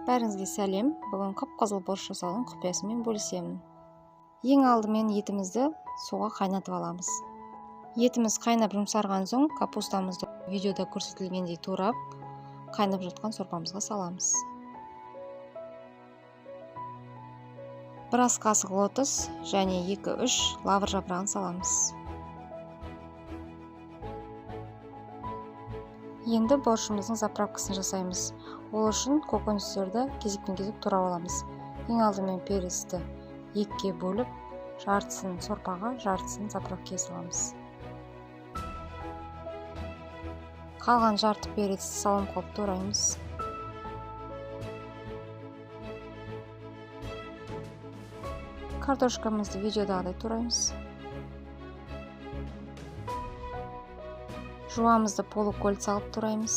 Бәріңізге сәлем. Бүгін қып-қызыл борщ жасаудың құпиясымен бөлісемін. Ең алдымен етімізді суға қайнатып аламыз. Етіміз қайнап жұмсарған соң капустамызды видеода көрсетілгендей турап, қайнап жатқан сорпамызға саламыз. Бір ас қасық лотос және 2-3 лавр жапырағын саламыз. Енді борщымыздың заправкасын жасаймыз. Ол үшін көкөністерді кезекпен-кезек турап аламыз. Ең алдымен перецті 2-ге бөліп, жартысын сорпаға, жартысын заправкаға саламыз. Қалған жарты перецті салым қылып тураймыз. Картошкамызды видеодағыдай тураймыз. Жуамызды полукольца салып тураймыз.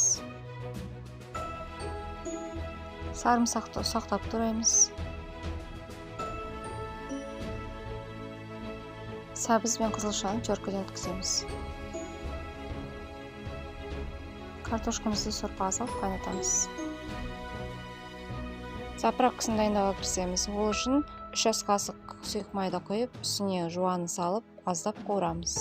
Сарымсақты ұсақтап тураймыз. Сәбіз бен қызылшаны теркіден өткіземіз. Картошкамызды сорпаға салып қайнатамыз. Заправкасын дайындауға кірісеміз. Ол үшін 3 ас қасық сұйық майда қойып, үстіне жуаны салып, аздап қуырамыз.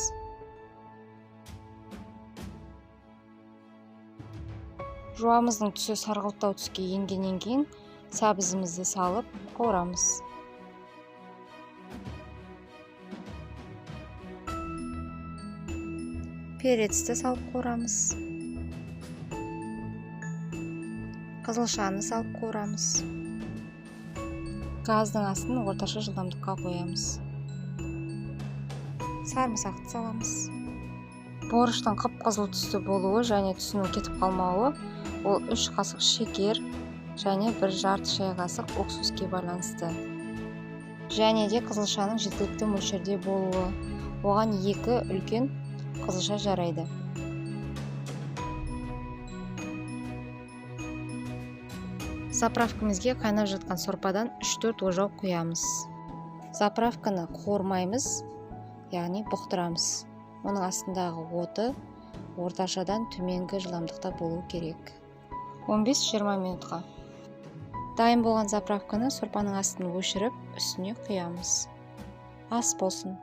Жуамыздың түсі сарғылттау түске енгеннен кейін сәбізімізді салып қуырамыз. Перецті салып қуырамыз. Қызылшаны салып қуырамыз. Газдың астын орташа жылдамдыққа қоямыз. Сарымсақты саламыз. Борщтың қып-қызыл түсті болуы және түсінің кетіп қалмауы ол 3 қасық шекер және 1 жарты шай қасық уксуске байланысты. Және де қызылшаның жеткілікті мөлшерде болуы. Оған 2 үлкен қызылша жарайды. Заправкамызге қайнап жатқан сорпадан 3-4 ожау құямыз. Заправканы қуырмаймыз, яғни бұқтырамыз. Оның астындағы оты орташадан төменгі жылдамдықта болу керек. 15-20 минутқа. Дайын болған заправканы сорпаның астын өшіріп, үстіне құямыз. Ас болсын.